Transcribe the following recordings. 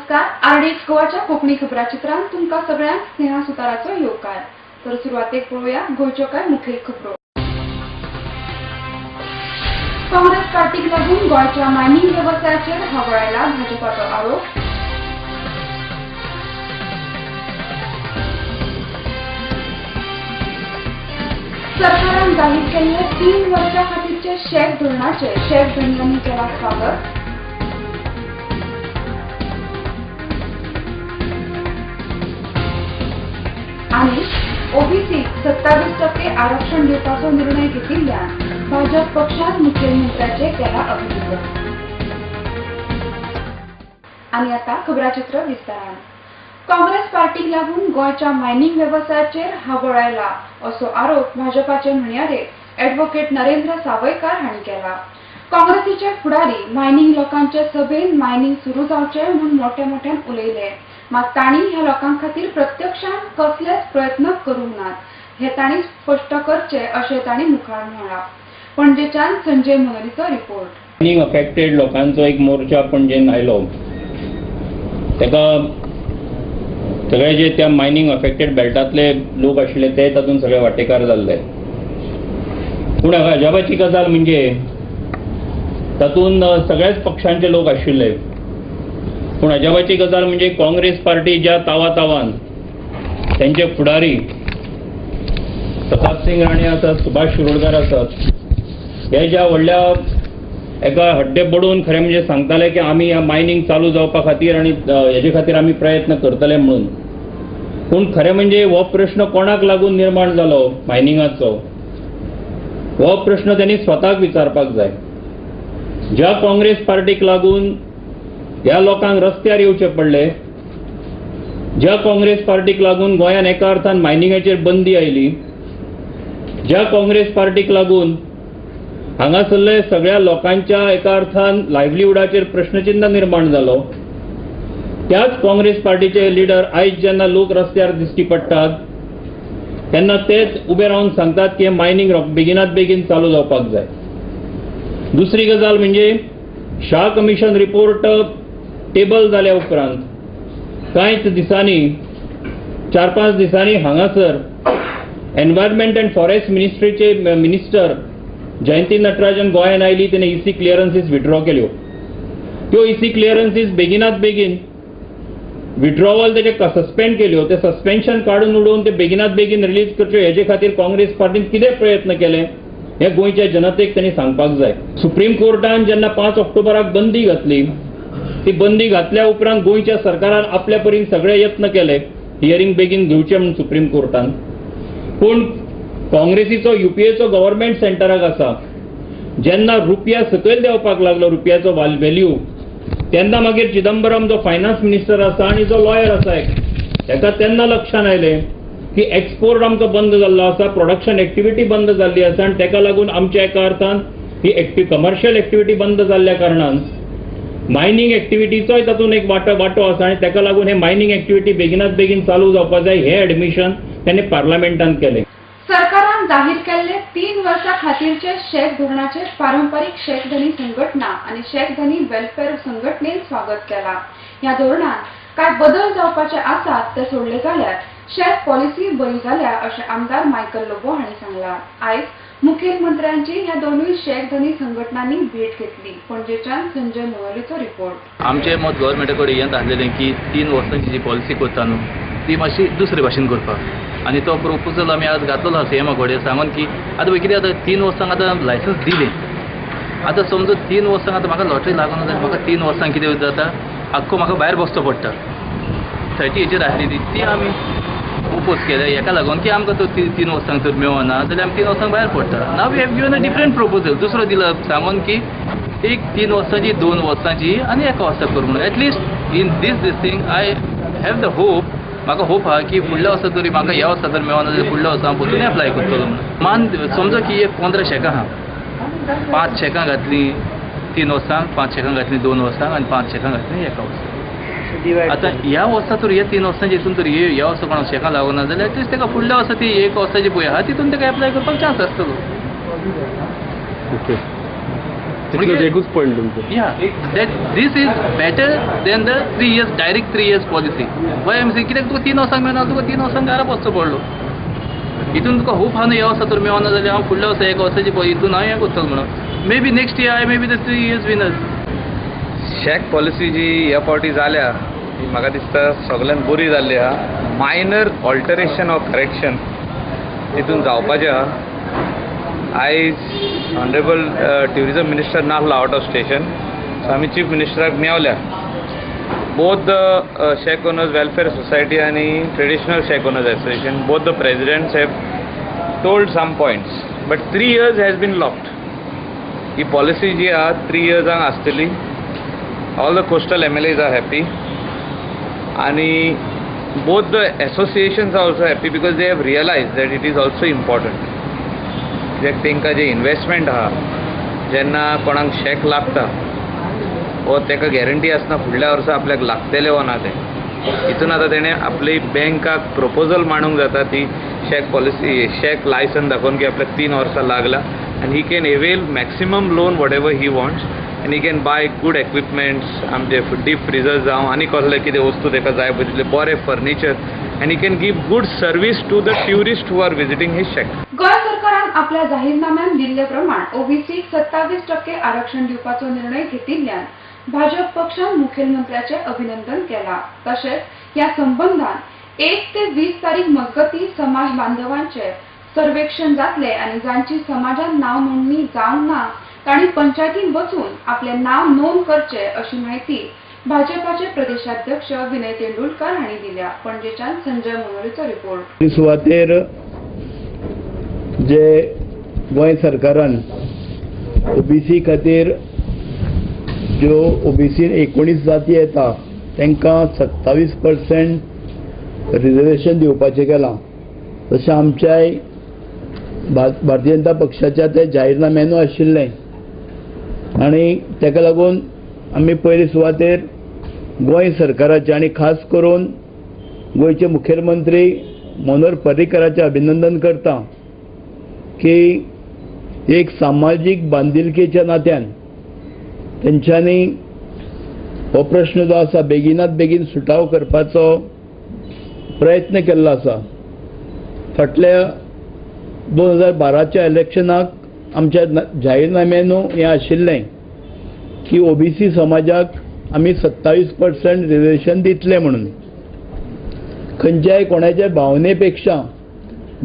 नमस्कार, आरडीएक्स गोवाच्या कोंकणी खबराचित्रांत तुमकां सगळ्यांक स्नेहा सुताराचो येवकार। तर सुरवातेक पळोवया गोंयच्यो कांय मुखेल खबरो। काँग्रेस पार्टीक लागून गोंयच्या मायनिंग वेवसायाचेर हावळायला भाजपाचो आरोप। सरकारान जाहीर केल्ले 3 वर्सां खातीरचे शेक धोरणाचे शेक धनियांनी केला स्वागत। आणि ओबीसी 27% आरक्षण दिवपाचो निर्णय घेतिल्ल्यान भाजप पक्षान मुखेलमंत्र्याचे केला अभिनंदन। आणि आता खबराचित्र विस्तारान। काँग्रेस पार्टीक लागून गोंयच्या मायनिंग वेवसायाचेर हावळ आयला असो आरोप भाजपाचे म्हणयारे ॲडव्होकेट नरेंद्र सावयकार हांणी केला। काँग्रेसीचे फुडारी मायनिंग लोकांचे सभेन मायनिंग सुरू जावचे म्हणून मोठ्यान उलयले, मात तांणी ह्या लोकां खातीर प्रत्यक्षान कसलेच प्रयत्न करूंक नात हे तांणी स्पश्ट करचे अशें तांणी मुखार म्हळां। पणजेच्यान संजय मनोरीचो रिपोर्ट। मायनिंग अफेक्टेड लोकांचो एक मोर्चा पणजेन आयलो, तेका सगळे जे त्या मायनिंग अफेक्टेड बेल्टांतले लोक आशिल्ले ते तातूंत सगळे वांटेकार जाल्ले। पूण अजापाची गजाल म्हणजे तातूंत सगळ्याच पक्षांचे लोक आशिल्ले, पूण अजापाची गजाल म्हणजे काँग्रेस पार्टी ज्या तावान त्यांचे फुडारी प्रताप सिंग राणे आसात, सुभाष शिरोडकर आसात, हे ज्या व्हडल्या एका हड्डे बडोवन खरें म्हणजे सांगताले की आमी ह्या मायनिंग चालू जावपा खातीर आनी हेजे खातीर आमी प्रयत्न करतले म्हणून। पूण खरें म्हणजे हो प्रश्न कोणाक लागून निर्माण जालो मायनिंगाचो, हो प्रश्न त्यांनी स्वताक विचारपाक जाय। ज्या काँग्रेस पार्टीक लागून ह्या लोकांक रस्त्यार येवचे पडले, ज्या काँग्रेस पार्टीक लागून गोंयान एका अर्थान मायनिंगाचेर बंदी आयली, ज्या काँग्रेस पार्टीक लागून हांगासरले सगळ्या लोकांच्या एका अर्थान लायव्हलीहुडाचेर प्रश्नचिन्ह निर्माण जालो, त्याच काँग्रेस पार्टीचे लिडर आयज जेन्ना लोक रस्त्यार दिश्टी पडटात तेन्ना तेच उबे रावन सांगतात की मायनिंग बेगिनात बेगीन चालू जावपाक जाय। दुसरी गजाल म्हणजे शाह कमिशन रिपोर्ट टेबल जाल्या उपरांत कांयच दिसांनी 4-5 दिसांनी हांगासर environment and forest मिनिस्ट्रीचे minister Jayanthi Natarajan गोंयान आयली, तेणे ईसी क्लियरन्सीस विथड्रॉ केल्यो। त्यो ईसी क्लियरन्सीस बेगिनात बेगीन विथड्रॉवल तेजे सस्पेंड केल्यो, ते सस्पेन्शन काडून उडोवन ते बेगिनात बेगीन रिलीज करच्यो हेजे खातीर काँग्रेस पार्टीन कितें प्रयत्न केले हे गोंयच्या जनतेक तांणी सांगपाक जाय। सुप्रीम कोर्टान जेन्ना 5 ऑक्टोबराक बंदी घातली, ती बंदी घातल्या उपरांत गोंयच्या सरकारान आपल्या परीन सगळे यत्न केले हियरिंग बेगीन घेवचें म्हणून सुप्रीम कोर्टान। पूण काँग्रेसीचो युपीएचो गव्हर्नमेंट सेंटराक आसा, जेन्ना रुपया सकयल देंवपाक लागलो रुपयाचो व्हॅल्यू, तेन्ना मागीर चिदंबरम जो फायनान्स मिनिस्टर आसा आनी जो लॉयर आसा ताका तेन्ना लक्षात आयलें की एक्सपोर्ट आमचो बंद जाल्लो आसा, प्रोडक्शन एक्टिविटी बंद जाल्ली आसा आनी ताका लागून आमच्या एका अर्थान ही कमर्शियल एक्टिविटी बंद जाल्ल्या कारणान मायनिंग एक्टिविटीचोय तातूंत एक वांटो आसा आनी ताका लागून हे मायनिंग एक्टिविटी बेगिनात बेगीन चालू जावपाक जाय हे एडमिशन ताणें पार्लमेंटान केलें। सरकारान जाहीर केल्ले 3 वर्सां खातीरचे शेक धोरणाचे पारंपारीक शेक धनी संघटना आणि शेक धनी वेलफेअर संघटनेन स्वागत केला। ह्या धोरणात काय बदल जावपाचे आसात ते सोडले जाल्यार शेक पॉलिसी बरी जाल्या अशें आमदार मायकल लोबो हांणी सांगला। आयज मुखेलमंत्र्यांची ह्या दोनूय शेक धनी संघटनांनी भेट घेतली। पणजेच्यान संजय मनोरीचो रिपोर्ट। आमचे मत गव्हर्मेंटा कडेन हें आसलेलें की 3 वर्सांची जी पॉलिसी करता न्हू ती मातशी दुसरे भाशेन करपाक, आनी तो प्रोपोजल आमी आज घातलेलो सीएमा कडेन सांगून की आतां पळय कितें आतां 3 वर्सांक आतां लायसन्स दिली, आतां समजो 3 वर्सांक आतां म्हाका लॉटरी लागना जाल्यार म्हाका 3 वर्सांक कितें जाता आख्खो म्हाका भायर बसचो पडटा। 30 हेचेर आसली ती आमी ओपोज केले हेका लागून की आमकां तो 3 वर्सांक तर मेळना जाल्यार आमी 3 वर्सांक भायर पडटा। Now we have given a different proposal, दुसरो दिला सांगून की एक 3 वर्सांची 2 वर्सांची आनी 1 वर्साक करूं म्हणून। At least in these thing I have the hope, म्हाका होप आहा की फुडल्या वर्सा तरी म्हाका ह्या वर्सा जर मेळना जाल्यार फुडल्या वर्सा हांव परतून एप्लाय करतलो म्हणून। मान समजो की एक 15 शेकां आहा, 5 शेकां घातलीं 3 वर्सांक, 5 शेकां घातलीं 2 वर्सांक आनी 5 शेकां घातलीं 1 वर्साक। आतां ह्या वर्सा तर हे 3 वर्सांची हितून तर ह्या वर्सा कोणाक शेकां लागना जाल्यार एटलिस्ट ताका फुडल्या वर्सा ती 1 वर्साची पळय आहा तितून ताका एप्लाय करपाक चान्स आसतलो। ओके। तितलोच एकूच पॉयंट तुमचो. This is better than the 3 years direct 3 years policy. Y M C कित्याक तुका 3 वर्सांक मेळना तुका 3 वर्सांक घरात वचचो पडलो. हितून तुका खूब हांव हे वर्सा तर मेळना जाल्यार हांव फुडल्या वर्सा 1 वर्साची पळय हितून हांव हें करतलो म्हणून maybe next year I may be the 3 years winner. Shack policy जी ह्या फावटी जाल्या ती म्हाका दिसता सगळ्यान बरी जाल्ली आहा. मायनर ऑल्टरेशन ऑर करेक्शन तितून जावपाचें आहा. आयज ऑनरेबल ट्युरिजम मिनिस्टर नासलो आउट ऑफ स्टेशन, सो आमी चीफ मिनिस्टराक मेवल्या. Both the shack owners welfare society आणि traditional shack owners association, both the presidents have told some points, but 3 years has been locked. ही पॉलिसी जी आहा 3 yearसांक आसतली. All the coastal MLAs are happy आणि both the associations are also happy because they have realized that it is also important. कित्याक तांकां जे investment आहा जेन्ना कोणाक शेक लागता वो ताका गॅरंटी आसना फुडल्या वर्सा आपल्याक लागतले वो ना तें. हितून आतां तेणें आपली बँकाक प्रपोजल मांडूंक जाता ती शेक पॉलिसी शेक लायसन दाखोवन की आपल्याक 3 वर्सां लागला आनी he can avail maximum loan whatever he wants आनी he can buy good equipments आमचे डीप फ्रिजर्स जावं आनी कसले कितें वस्तू ताका जाय पळय तितले बरें furniture and he can give good service to the tourists who are visiting his shack. Goa सरकारान आपल्या जाहीरनाम्यात दिल्ले प्रमाण ओबीसी 27% आरक्षण दिवपाचो निर्णय घेतिल्ल्यान भाजप पक्षान मुखेलमंत्र्याचे अभिनंदन केला. तशेंच या संबंधान 1 ते 20 तारीख मजगती समाज बांधवांचे सर्वेक्षण जातले आणि ज्यांची समाजात नाव नोंदणी जावंक ना तांणी पंचायतीन वचून आपले नाव नोंद करचे अशी माहिती भाजपाचे प्रदेशाध्यक्ष विनय तेंडुलकर हांणी दिल्या. पणजेच्यान संजय मनोरेचो रिपोर्ट. सुवातेर जे गोंय सरकारान ओबीसी खातीर ज्यो ओबीसी 19 जाती येता तांकां 27% रिजर्वेशन दिवपाचें केलां. तशें आमच्याय भारतीय जनता पक्षाच्या ते जाहीरनाम्यानूय आशिल्लें आनी ताका लागून आमी पयले सुवातेर गोंय सरकाराचे आनी खास करून गोंयचे मुखेलमंत्री मनोहर पर्रीकराचें अभिनंदन करता की एक सामाजीक बांदिलकेच्या नात्यान तेंच्यांनी हो प्रश्न जो आसा बेगिनात बेगीन सुटाव करपाचो प्रयत्न केल्लो आसा. फाटल्या 2012च्या इलेक्शनाक आमच्या जाहीरनाम्यानू हें आशिल्लें की ओबीसी समाजाक आमी 27% रिजर्वेशन दितले म्हणून. खंयच्याय कोणाच्या भावनेपेक्षा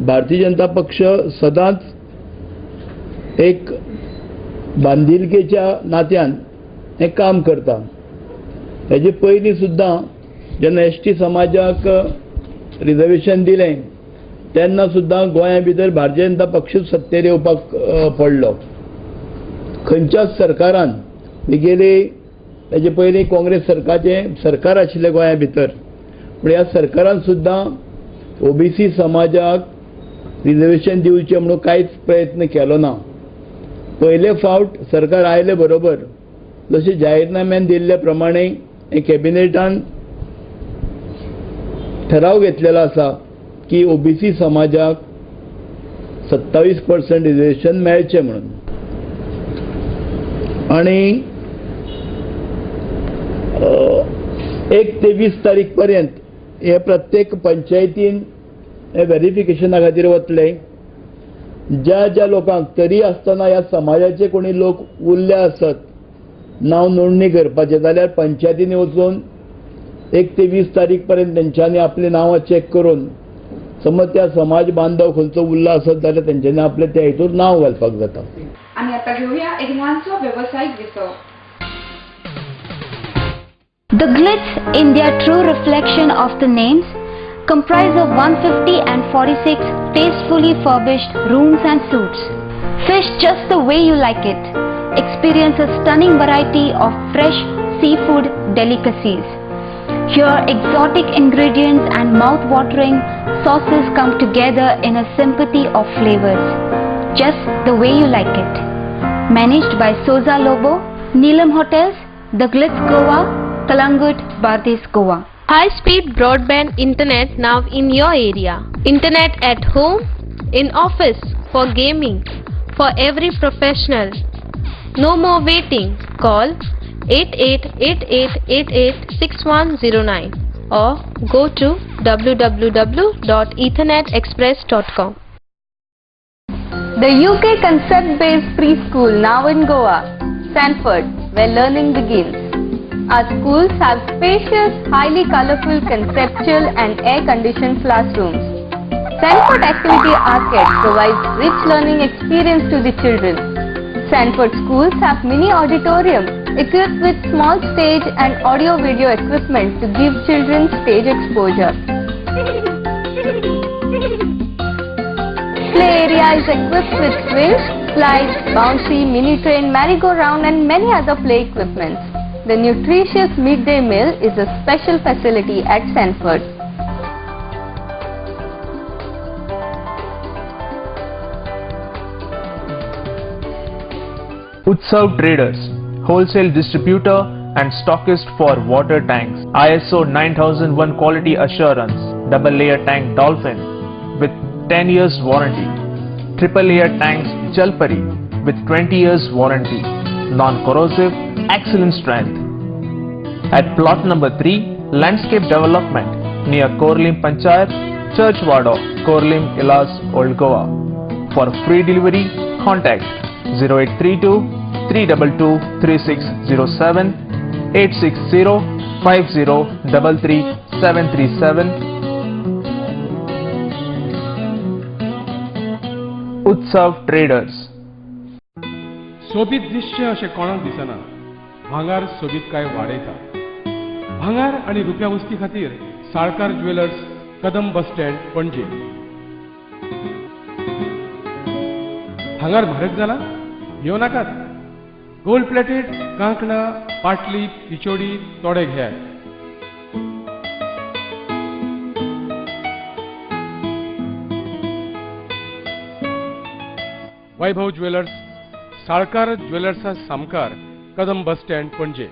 भारतीय जनता पक्ष सदांच एक बांदिलकेच्या नात्यान हें काम करता. हेजे पयलीं सुद्दां जेन्ना एसटी समाजाक रिजर्वेशन दिलें तेन्ना सुद्दां गोंया भितर भारतीय जनता पक्ष सत्तेर येवपाक पडलो. खंयच्याच सरकारान गेले तेजे पयलीं काँग्रेस सरकार आशिल्लें गोंया भितर, पूण ह्या सरकारान सुद्दां ओबीसी समाजाक रिजर्वेशन दिवचें म्हणून कांयच प्रयत्न केलो ना. पयले फावट सरकार आयले बरोबर जशें जाहीरनाम्यान दिल्ले प्रमाणे कॅबिनेटान ठराव घेतलेलो आसा की ओबीसी समाजाक 27% रिजर्वेशन मेळचें म्हणून. आनी 1 ते 20 तारीख पर्यंत हे प्रत्येक पंचायतीन हे व्हेरिफिकेशना खातीर वतले. ज्या ज्या लोकांक तरी आसतना ह्या समाजाचे कोणी लोक उरले आसत नांव नोंदणी करपाचें जाल्यार पंचायतींनी वचून 1 ते 20 तारीख पर्यंत तेंच्यांनी आपली नांवां चॅक करून समज त्या समाज बांधव खंयचो उरला आसत जाल्यार तेंच्यांनी आपले त्या हितून नांव घालपाक जाता. आणि आता घेऊया एक ल्हानसो व्यावसायिक विसव. The Glitz, India true reflection of the names, comprise of 150 and 46 tastefully furbished rooms and suites. Fish just the way you like it. Experience a stunning variety of fresh seafood delicacies. Here, exotic ingredients and mouth-watering sauces come together in a symphony of flavors, just the way you like it. Managed by Soza Lobo, Neelam Hotels, The Glitz Goa, Kalangut, Bardes, Goa. High-speed broadband internet now in your area. Internet at home, in office, for gaming, for every professional. No more waiting. Call 8888886109 or go to www.ethernetexpress.com. The UK concept-based preschool now in Goa, Sanford, where learning begins. Our schools have spacious, highly colorful, conceptual and air-conditioned classrooms. Sanford Activity Arcade provides rich learning experience to the children. Sanford schools have mini auditorium equipped with small stage and audio-video equipment to give children stage exposure. Play area is equipped with swings, slides, bouncy, mini train, merry-go-round and many other play equipments. The nutritious midday meal is a special facility at Sanford. Utsav Traders, wholesale distributor and stockist for water tanks. ISO 9001 quality assurance, double layer tank Dolphin with 10 years warranty. Triple layer tanks Jalpari with 20 years warranty. Non-corrosive, excellent strength. At plot number 3, landscape development near Korlim Panchayat, Churchwada, Korlim, Ilas, Old Goa. For free delivery, contact 0832 322 3607 860 5033 737. Utsav Traders. सोबीत दृश्य अशें कोणाक दिसना. भांगार सोबीत काय वाडयता. भांगार आनी रुप्या वस्ती खातीर Salkar jewellers, Kadam bus stand, Panaji. भांगार म्हारग जाला? येव नाकात. गोल्ड प्लेटेड कांकणां, पाटली, पिचोडी तोडे घेयात. वैभव ज्वेलर्स, साळकार ज्वेलर्सा सामकार, कदम बस स्टँड, पणजे.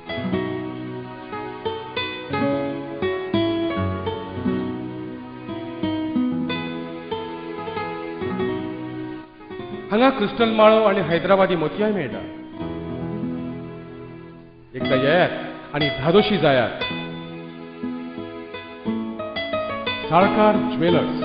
हांगा क्रिस्टल माळो आणि हैदराबादी मोतयाय मेळटा. एकदा येयात आणि धादोशी जायात. साळकार ज्वेलर्स.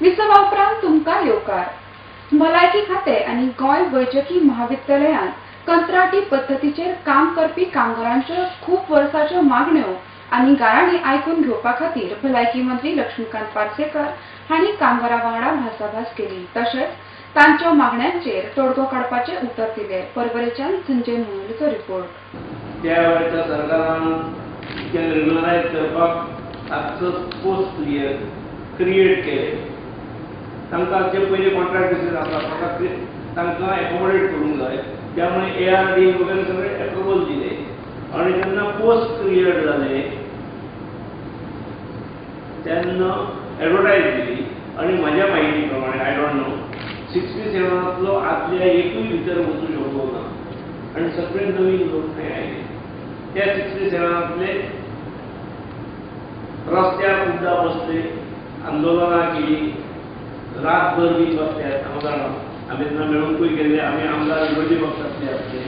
विसवा उपरांत तुमकां येवकार. भलायकी खाते आनी गोंय वैजकी महाविद्यालयान कंत्राटी पद्दतीचेर काम करपी कामगारांच्यो खूब वर्सांच्यो मागण्यो आनी गाराणी आयकून घेवपा खातीर भलायकी मंत्री लक्ष्मीकांत पार्सेकर हांणी कामगारां वांगडा भासाभास केली. तशेंच तांच्या मागण्यांचेर तोडगो काडपाचे उतर दिले. परवरेच्यान संजय मुंडूचो रिपोर्ट. त्या वेळेच्या सरकारान रेग्युलरायज करपाक पोस्ट क्रिएट केले. तांकां जे पयलीं कॉन्ट्रॅक्ट बेसीस आसता तांकां एकोमोडेट करूंक जाय. त्यामुळे ARD वगैरे सगळे अप्रुवल दिले आणि जेन्ना पोस्ट क्रिएट जाले तेन्ना एडवर्टायज दिली आणि म्हाज्या म्हायती प्रमाणे आय डोंट नो 67तलो आदल्या एकूय भितर वचूंक शकलो ना आणि सगळे नवीन लोक थंय आयले. त्या 67तले रस्त्यार सुद्दां बसले, आंदोलनां केली, रातभर बी बसल्यात. आमकां आमी तेन्ना मेळूंकूय गेले. आमी आमदार विरोधी पक्षातले आसले.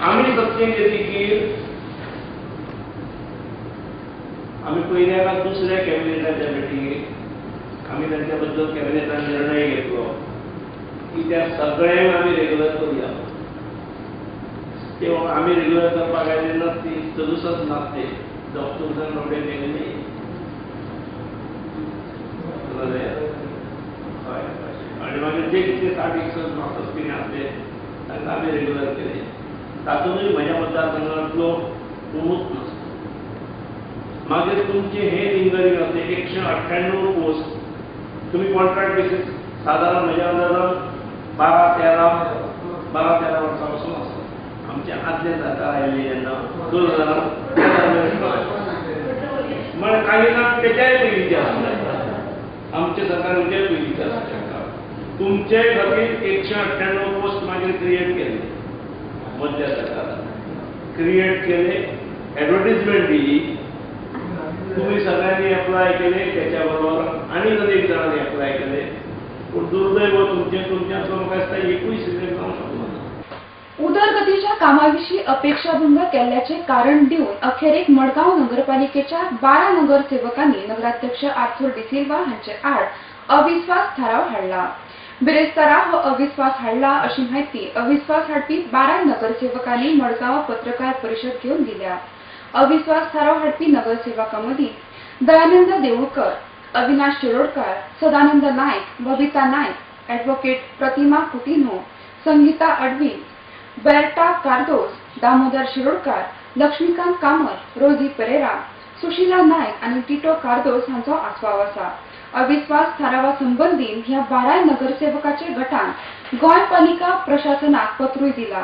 आमी सत्तेक येतकीर आमी पयल्याक दुसऱ्या कॅबिनेटाच्या मिटिंगेक आमी तांच्या बद्दल कॅबिनेटान निर्णय घेतलो की त्या सगळ्यांक आमी रेग्युलर करूया. ते आमी रेग्युलर करपाक आयले ना, ती 67 नासले. डॉक्टर्सान रोखडे गेले जे कितें 60-61 मास्टर्स कितें आसले तांकां आमी रेग्युलर केले. तातूंतूय म्हज्या मतदारसंघांतलो कोणूच नासलो. मागीर तुमचे हे लिंगरींग आसले 198 पोस्ट तुमी कॉन्ट्रॅक्ट बेसीस सादारण म्हज्या अंदाजान 12-13 वर्सां पासून आसा. आमचे आदले सरकार आयिल्ले जेन्ना 2013 म्हण काही ना तेच्याय पयलींचे आसले. आमचे सरकाराचे पयलींचे आसले. तुमचे खातीर 198 पोस्ट मागीर क्रिएट केले. मध्य सरकारान क्रिएट केले, एडवर्टिजमेंट दिली, तुम्ही सगळ्यांनी अप्लाय केले, त्याच्या बरोबर आणि एक जणांनी अप्लाय केले. पूण दुर्दैव तुमच्यातलो म्हाका दिसता एकूय सिलेक्ट जावंक शकलो ना. उदरगतीच्या कामाविषयी अपेक्षाभंग केल्याचे कारण देऊन अखेरेक मडगांव नगरपालिकेच्या 12 नगरसेवकांनी नगराध्यक्ष आर्थर डिसिल्वा हांचे आड अविश्वास थाराव हाडला. बिरेस्तारा हो अविश्वास हाडला अशी माहिती अविश्वास हाडपी 12 नगरसेवकांनी मडगांव पत्रकार परिषद घेऊन दिल्या. अविश्वास थाराव हाडपी नगरसेवकांमदी दयानंद देऊळकर, अविनाश शिरोडकर, सदानंद नाईक, बबिता नाईक, ॲडव्होकेट प्रतिमा कुटिन्हो, संगीता अडवी, बेर्टा कार्दोस, दामोदर शिरोडकर, लक्ष्मीकांत कामत, रोजी पेरेरा, सुशीला नाईक आणि टिटो कार्दोस हांचो आस्पाव आसा. अविश्वास थारावा संबंधीत ह्या 12 नगरसेवकाचे गटान गोंय पालिका प्रशासनाक पत्रूय दिला.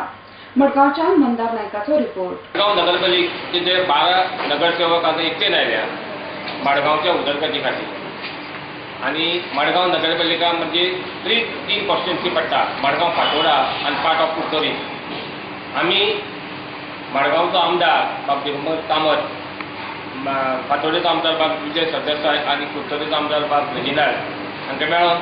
मडगावच्या मंदार नायकाचो रिपोर्ट. मडगाव नगरपालिकेचे 12 नगरसेवक आता एकटे राहिल्या मडगावच्या उदरगती खातीर. आणि मडगाव नगरपालिका म्हणजे 3 कॉन्स्टिट्युएन्सी पडटा, मडगाव फातोर्डा आणि पार्ट ऑफ कुडचोरी. आम्ही मडगावचो आमदार बाब दिगंबर कामत, फातोर्डेचो आमदार बाब विजय सरदेसाय आणि कुडचोरेचो आमदार बाब रजिलाल हांचे मेळोन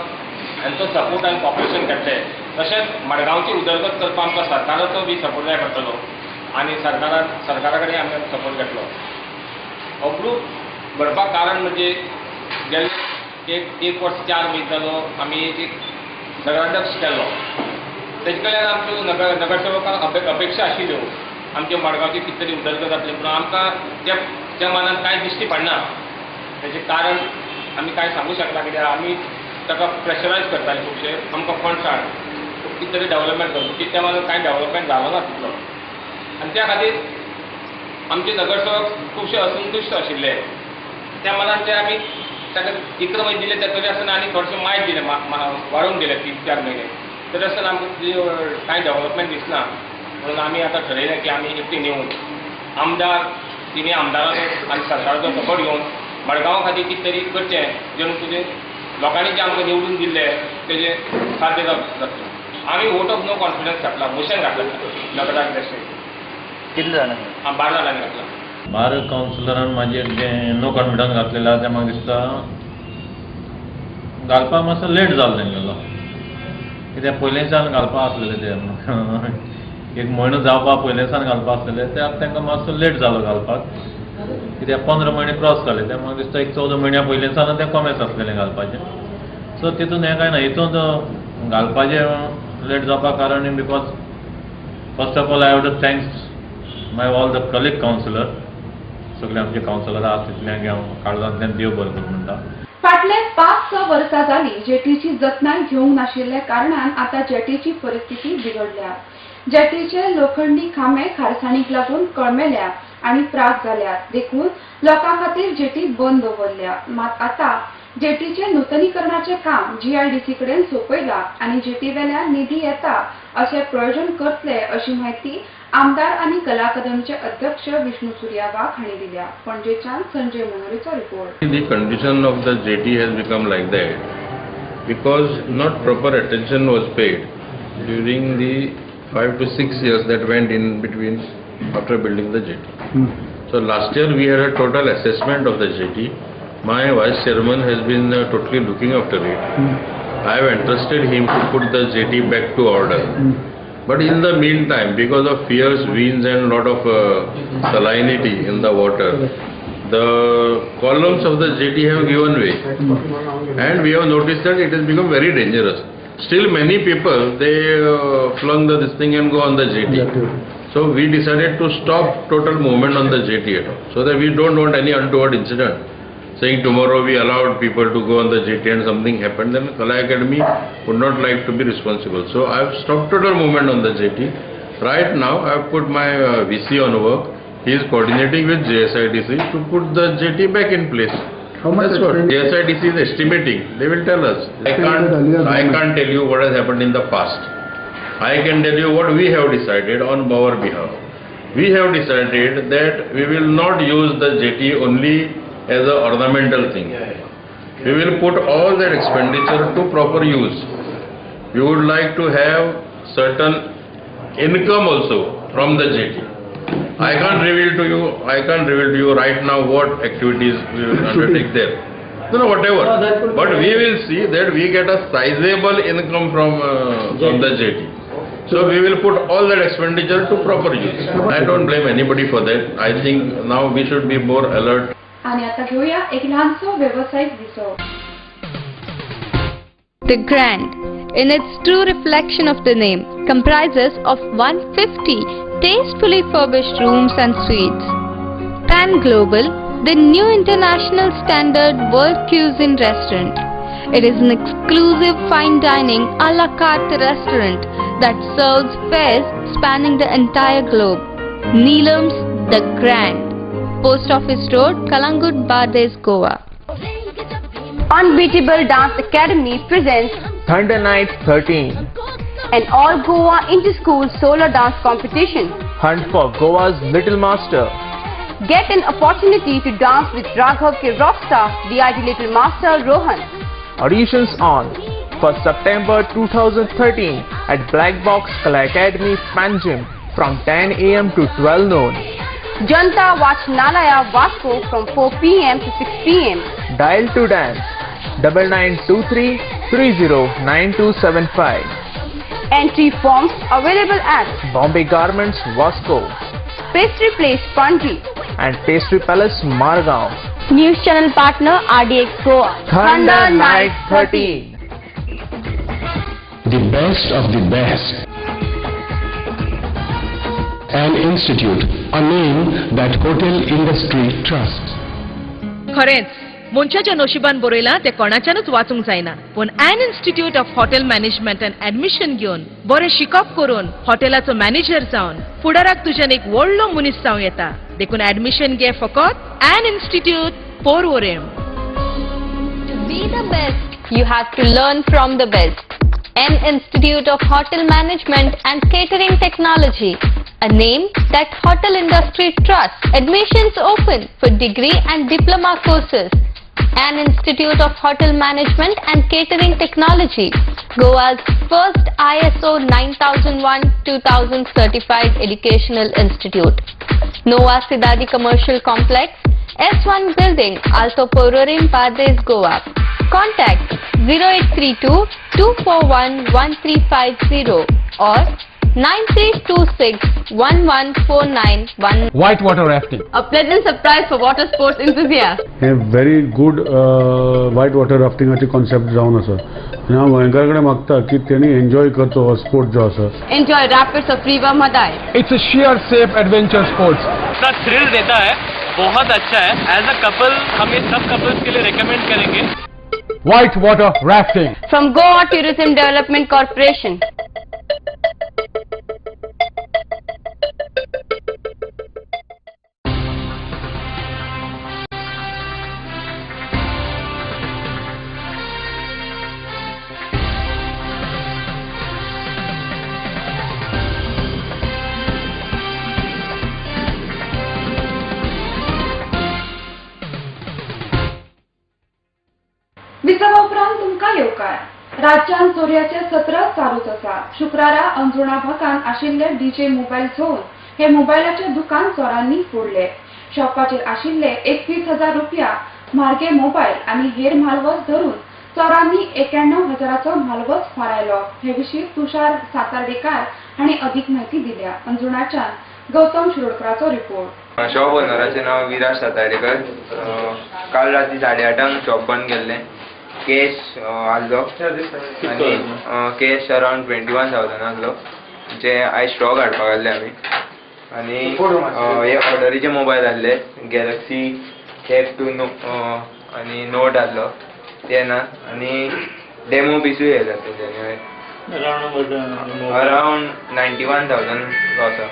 हांचो सपोर्ट आनी कॉपरेशन घेतले. तशेंच मडगावची उदरगत करपाक आमकां सरकाराचो बी सपोर्ट जाय पडटलो आनी सरकारा कडेन आमी सपोर्ट घेतलो. हो ग्रूप घडपाक कारण म्हणजे गेल्ले 1 वर्स 4 म्हयने जालो आमी एक नगराध्यक्ष केल्लो. तेजे कडल्यान आमच्यो नगरसेवकांक अपेक्षा आशिल्ल्यो आमच्या मडगावची कितें तरी उदरगत जातली, पूण आमकां त्या मानान कांय दिश्टी पडना. तेजें कारण आमी कांय सांगूंक शकना, कित्याक आमी ताका प्रेशरायज करताले खुबशे आमकां फंड्स हाड कितें तरी डेव्हलपमेंट करता, की त्या मानान कांय डेव्हलपमेंट जालो ना तितलो. आनी त्या खातीर आमचे नगरसेवक खुबशे असंतुश्ट आशिल्ले. त्या मानान ते आमी ताका 11 म्हयने दिले, तरी आसतना आनी थोडेशें मायट दिलें, वाडोवन दिलें 3-4 म्हयने. तरी आसतना आमकां कांय डेव्हलपमेंट दिसना. म्हणून आमी आतां ठरयलें की आमी एकटी नेऊन आमदार तिने आमदाराचो आनी सरकाराचो सपोर्ट घेवन मडगांवा खातीर कितें तरी करचें, जेणून तुजें लोकांनी जे आमकां निवडून दिल्ले तेजे साध्य जातलें. आमी वोट ऑफ नो कॉन्फिडन्स घातला, मोशन घातला नगराध्यक्ष. कितले जाणां? 12 जाणांनी घातला. 12 कावन्सिलरान म्हाजेर जें नो कॉन्फिडन्स घातलेलें तें म्हाका दिसता घालपाक मातसो लेट जालो तेंगेलो. कित्याक पयलींच्यान घालपा आसलेलें तें 1 म्हयनो जावपा पयलींच्यान घालपा आसलेलें, ते तांकां मातसो लेट जालो घालपाक. कित्याक 15 म्हयने क्रॉस जाले, ते म्हाका दिसता 14 म्हयन्या पयलींच्यान तें कमेच आसलेलें घालपाचें. सो तितून हें कांय ना, हितून घालपाचें लेट जावपा कारण because first of all I have to thanks my all the colleague councillor, सगळे आमचे कावन्सिलर आसा तितल्यांक हांव काळजांतल्यान देव बरें करूं म्हणटा. फाटले 5-6 वर्सां जाली जेटीची जतनाय घेवंक नाशिल्ल्या कारणान आता जेटीची परिस्थिती बिघडल्या. जेटीचे लोखंडी खांबे खारसाणीक लागून कळमेल्या आणि प्राक जाल्यात. देखून लोकां खातीर जेटी बंद दवरल्या. मात आता जेटीचे नूतनीकरणाचे काम GIDC कडेन सोपयला आणि जेटी वेल्यान निधी येता असे प्रयोजन करतले अशी माहिती आमदार आणि कला अकादमीचे अध्यक्ष विष्णू सूर्या वाघ हांणी दिल्या. पणजेच्यान संजय मनोरेचो report. The condition of the jetty has become like that because not proper attention was paid during the 5 to 6 years that went in between after building the jetty. So last year we had a total assessment of the jetty. My vice chairman has been totally looking after it. I have entrusted him to put the jetty back to order. But in the meantime, because of fierce winds and lot of salinity in the water, the columns of the jetty have given way, and we have noticed that it has become very dangerous. Still many people, they flung this thing and go on the jetty. So we decided to stop total movement on the jetty at all, so that we don't want any untoward incident. saying tomorrow we allowed people to go on the jetty and something happened, then Kala Academy would not like to be responsible. So I've stopped total movement on the jetty. Right now I've put my VC on work. He is coordinating with JSIDC to put the jetty back in place. That's what JSIDC is estimating. They will tell us. I can't tell you what has happened in the past. I can tell you what we have decided on our behalf. We have decided that we will not use the jetty only as an ornamental thing. We will put all that expenditure to proper use. We would like to have certain income also from the jetty. I can't reveal to you right now what activities we will undertake there. No, whatever. But we will see that we get a sizable income from the jetty. So we will put all that expenditure to proper use. I don't blame anybody for that. I think now we should be more alert. आणि आता घेऊया एक लहानसो व्यावसायिक विसव. The Grand, in its true reflection of the name, comprises of 150 tastefully furbished rooms and suites. Pan Global, the new international standard world cuisine restaurant. It is an exclusive fine dining a la carte restaurant that serves fares spanning the entire globe. Neelam's The Grand, Post Office Road, Kalangut, Bades, Goa. Unbeatable Dance Academy presents Thunder Night 13. an all Goa inter-school solo dance competition. Hunt for Goa's Little Master. Get an opportunity to dance with Raghav K. Rockstar, DIT Little Master Rohan. Auditions on for September 2013 at Black Box Kala Academy Fan Gym from 10 a.m. to 12 noon. Janta Vachanalaya Vasco from 4 p.m. to 6 p.m. Dial to dance 9923 309275. Entry forms available at Bombay Garments Vasco Pastry Place Pandri and Pastry Palace Margao. News channel partner RDX Goa. Thunder Night 13. The best of the best. An institute, a name that hotel industry trusts. खरेंच मनशाच्या नशिबान बरयला ते कोणाच्यानच वाचूंक जायना पण an institute of hotel management and admission घेवन बरें शिकप करून हॉटेलाचो मॅनेजर जावन फुडाराक तुज्यान एक व्हडलो मनीस जावं येता देखून ऍडमिशन घे फकत N institute Porvorim. To be the best, you have to learn from the best. An Institute of Hotel Management and Catering Technology, a name that hotel industry trusts. Admissions open for degree and diploma courses. An Institute of Hotel Management and Catering Technology, Goa's first ISO 9001-2000 certified educational institute. Nova Sidadi Commercial Complex, S1 Building, Alto Pororim, Padres, Goa. Contact 0832 241 1350 or 9326 114911. Whitewater rafting. A pleasant surprise for water sports enthusiasts. हे very good whitewater raftingaची concept जावन आसा आनी हांव गोंयकाराकडे मागता की तेणी enjoy करचो हो स्पोर्ट जो आसा. Enjoy rapids of River Madai. It's a sheer safe adventure sports. इसका थ्रिल देता है, बहुत अच्छा है. एज अ कपल हम इस सब कपल्स के लिए रेकमेंड करेंगे. Whitewater rafting. From Goa Tourism Development Corporation. विसवा उपरांत तुमकां येवकार. राज्यान चोरयाचे सत्र चालूच आसा. शुक्रारा अंजुणा भागान आशिल्ले डीजे मोबायल चोरून हे मोबायलाचे दुकान चोरांनी फोडले. शॉपाचेर आशिल्ले 21,000 रुपया म्हारगे मोबायल आनी हेर म्हालवस धरून चोरांनी 91,000चो म्हालवस फारायलो. हे विशीं तुषार सातार्डेकार हांणी अदीक म्हायती दिल्या. अंजुणाच्यान गौतम शिरोडकराचो रिपोर्ट. शॉप ओनराचें नांव विराज सातार्डेकर. काल राती 8:30 शॉप बंद केल्लें. कॅश आसलो आनी कॅश अरावंड 21,000 आसलो जे आयज स्टॉक हाडपाक गेल्ले आमी आनी हे ऑर्डरीचे मोबायल आहले गॅलक्सी F2 आनी नोट आसलो ते ना आनी डेमो पिसूय येयला तेजे अरावंड 91,000 आसा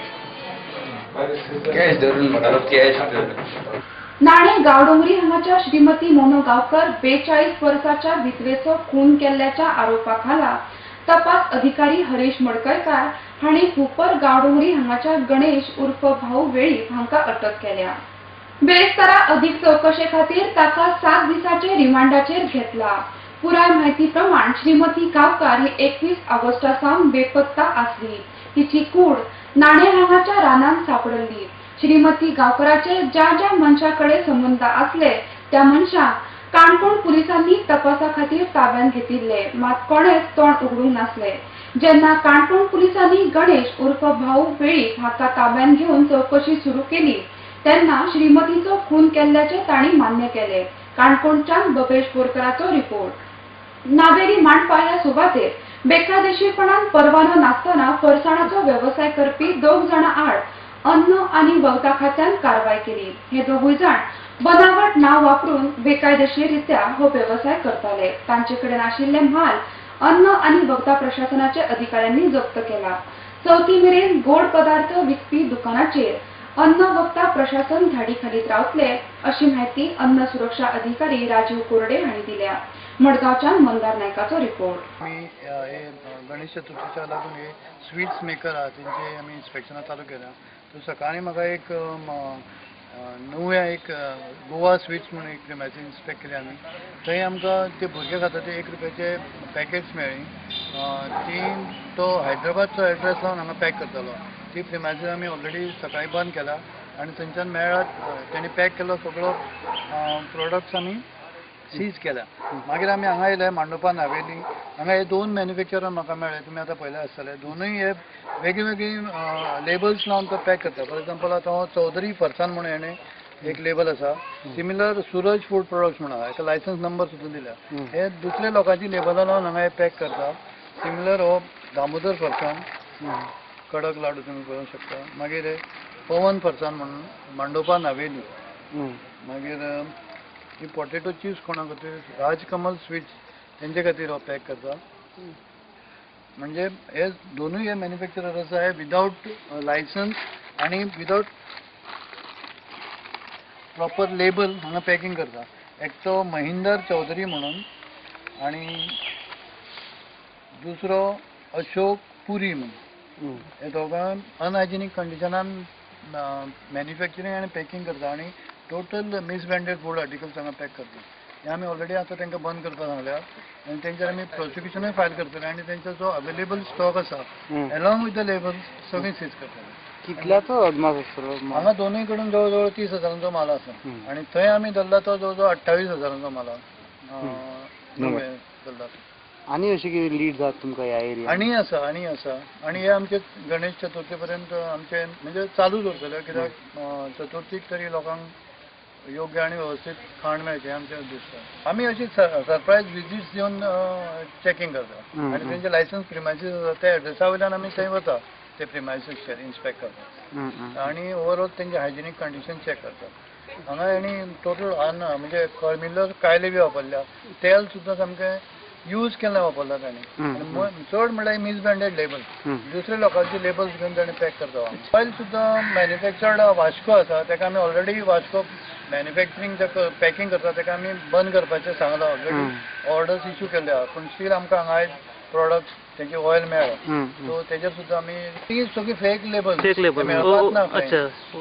कॅश धरून कॅश धरून. नाणे गावडोंगरी हांगाच्या श्रीमती मोनो गांवकर 42 वर्साच्या विधवेचो खून केल्ल्याच्या आरोपाखाला तपास अधिकारी हरीश मडकयकार हांणी हुपर गावडोंगरी हांगाच्या गणेश उर्फ भाऊ वेळीप हांका अटक केल्या. बेरेस्तारा अदीक चौकशे खातीर ताका 7 दिसाचे रिमांडाचेर घेतला. पुराय म्हायती प्रमाण श्रीमती गांवकार ही 21 ऑगस्टा सावन बेपत्ता आसली. तिची कूड नाणे हांगाच्या रानांत सापडली. श्रीमती गांवकराचे ज्या ज्या मनशाकडे संबंध असले त्या मनशाक काणकोण पुलिसांनी तपासा खातीर ताब्यात घेतिल्ले, मात कोणेच तोंड उगडूंक नासले. जेन्ना काणकोण पुलिसांनी गणेश उर्फ भाऊ वेळीप हाका ताब्यात घेवन चौकशी सुरू केली तेन्ना श्रीमतीचो खून केल्ल्याचे तांणी मान्य केले. काणकोणच्यान बबेश बोरकराचो रिपोर्ट. नावेली मांडपा ह्या सुवातेर बेकायदेशीरपणान परवानो नासतना फरसाणाचो व्यवसाय करपी 2 जाणां आड अन्न आणि वखदा खात्यान कारवाय केली. हे दोगूय जाण बनावट नाव वापरून बेकायदेशीररित्या हो व्यवसाय करताले. तांचे कडेन आशिल्ले म्हाल अन्न आणि वखदा प्रशासनाचे अधिकाऱ्यांनी जप्त केला. चवथी मेरेन गोड पदार्थ विकपी दुकानाचेर अन्न वखदा प्रशासन धाडी खालीत रावतले अशी माहिती अन्न सुरक्षा अधिकारी राजीव कोरडे हांणी दिल्या. मडगांवच्यान मंदार नायकाचो रिपोर्ट. आमी गणेश चतुर्थीच्या लागून हे स्वीट्स मेकर आहा तेंचे आमी इन्स्पेक्शनां चालू केल्या. तर सकाळी म्हाका एक नव्या एक गोवा स्वीट्स म्हणून एक प्रिमायसीस इन्स्पेक्ट केली आमी. थंय आमकां ते भुरगे खाता ते 1 रुपयाचे पॅकेट्स मेळ्ळी. ती तो हैदराबादचो एड्रेस लावन हांगा पॅक करतालो. ती प्रिमायसीस आमी ऑलरेडी सकाळी बंद केला आनी थंयच्यान मेळ्ळात तेणी पॅक केलो सगळो प्रोडक्ट्स आमी सीज केला. मागीर आमी हांगा येयले मांडोपा नावेली. हांगा हे 2 मॅन्युफॅक्चरर म्हाका मेळ्ळे, तुमी आतां पळयले आसतले. दोनूय हे वेगळी वेगळी लेबल्स लावन तो पॅक करता. फॉर एग्जाम्पल आतां चौधरी फरसान म्हणून हेणे एक लेबल आसा. सिमिलर सूरज फूड प्रोडक्ट्स म्हणून आहा, हेका लायसन्स नंबर सुद्दां दिल्या. हे दुसरे लोकांची लेबलां लावन हांगा हे पॅक करता. सिमिलर हो दामोदर फरसान कडक लाडू तुमी पळोवंक शकता. मागीर हे पवन फरसान म्हणून मांडोपा नावेली. मागीर ही पोटेटो चिप्स कोणा खातीर राजकमल स्वीट्स तेंचे खातीर हो पॅक करता. म्हणजे हे दोनूय हे मॅन्युफॅक्चरर आसा हे विदाउट लायसन्स आनी विदाउट प्रॉपर लेबल हांगा पॅकिंग करता. एक तो महिंदर चौधरी म्हणून आनी दुसरो अशोक पुरी म्हणून. हे दोगां अनहायजिनीक कंडिशनान मॅन्युफॅक्चरींग आनी पॅकिंग करता आनी टोटल मिसब्रँडेड फूड आर्टिकल्स हांगा पॅक करता. हे आमी ऑलरेडी आतां तांकां बंद करपाक सांगल्या आनी तेंचेर आमी प्रोसिक्युशनूय फायल करतले आनी तेंचो जो अवेलेबल स्टॉक आसा अलॉंग विथ द लेबल्स सगळीं सीज करतले. कितल्याचो अदमास आसतलो? हांगा दोनूय कडेन जवळ जवळ 30,000चो माल आसा आनी थंय आमी धरला तो जवळ जवळ 28,000चो माल धरला. आनी अशी कितें लीड जाता तुमकां ह्या एरिया? आनी आसा आनी हे आमचे गणेश चतुर्थी पर्यंत आमचे म्हणजे चालूच उरतले. कित्याक चतुर्थीक तरी लोकांक योग्य आणि व्यवस्थित खाण मेळचे आमचे उद्दिश्ट. आमी अशी सरप्रायज विजिट्स दिवन चॅकिंग करता आनी तेंचे लायसन्स प्रिमायसीस आसा ते एड्रेसा वयल्यान आमी थंय वता ते प्रिमायसीसचेर इन्स्पेक्ट करता आनी ओवरऑल तेंचे हायजिनीक कंडिशन चॅक करता. हांगा हेणी टोटल अन्न म्हणजे कळमिल्लो कायले बी वापरल्या. तेल सुद्दां सामकें यूज केल्लें वापरला तांणी. चड म्हणल्यार मिसब्रँडेड लेबल दुसरे लोकांचे लेबल्स घेवन ताणें पॅक करता. ऑयल सुद्दां मॅन्युफॅक्चर्ड वास्को आसा ताका आमी ऑलरेडी वास्को मॅन्युफॅक्चरींग पॅकिंग करता ताका आमी बंद करपाचें सांगलां. ऑलरेडी ऑर्डर्स इश्यू केल्ले आहा पूण स्टील आमकां हांगा आयज प्रोडक्ट्स तेंचे ऑयल मेळ्ळो सो तेजेर सुद्दां आमी ती सगळी फेक लेबल मेळपाच ना.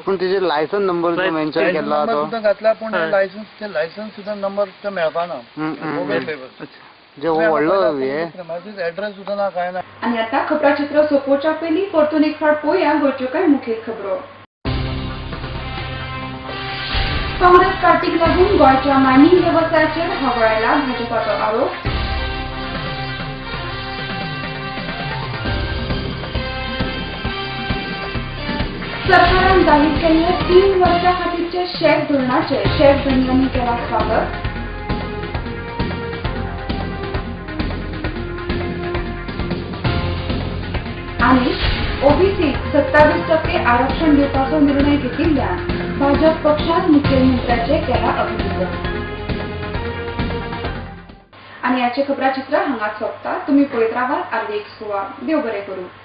पूण तेजेर लायसन्स नंबर मेन्शन केला सुद्दां घातला पूण लायसन्स सुद्दां नंबर सुद्दां मेळपाना. मोबायल लेबल एड्रेस सुद्दां ना कांय ना. आनी आतां खबराचित्र सोंपोवच्या पयलीं परतून एक फावट पळोवया गोंयच्यो कांय मुखेल खबरो. काँग्रेस पार्टीक लागून गोंयच्या मायनिंग वेवसायाचेर हगळायला भाजपाचो आरोप. सरकारान जाहीर केल्ले 3 वर्सां खातीरचे शेक धोरणाचे शेक धनियांनी केला स्वागत. आणि ओबीसी 27% आरक्षण दिवपाचो निर्णय घेतिल्ल्यान भाजप पक्षान मुखेलमंत्र्याचे केला अभिनंदन. आणि याचे खबराचित्र हांगाच सोंपता. तुम्ही पळयत रावात आर्ली एक्स गोवा. देव बरें करूं.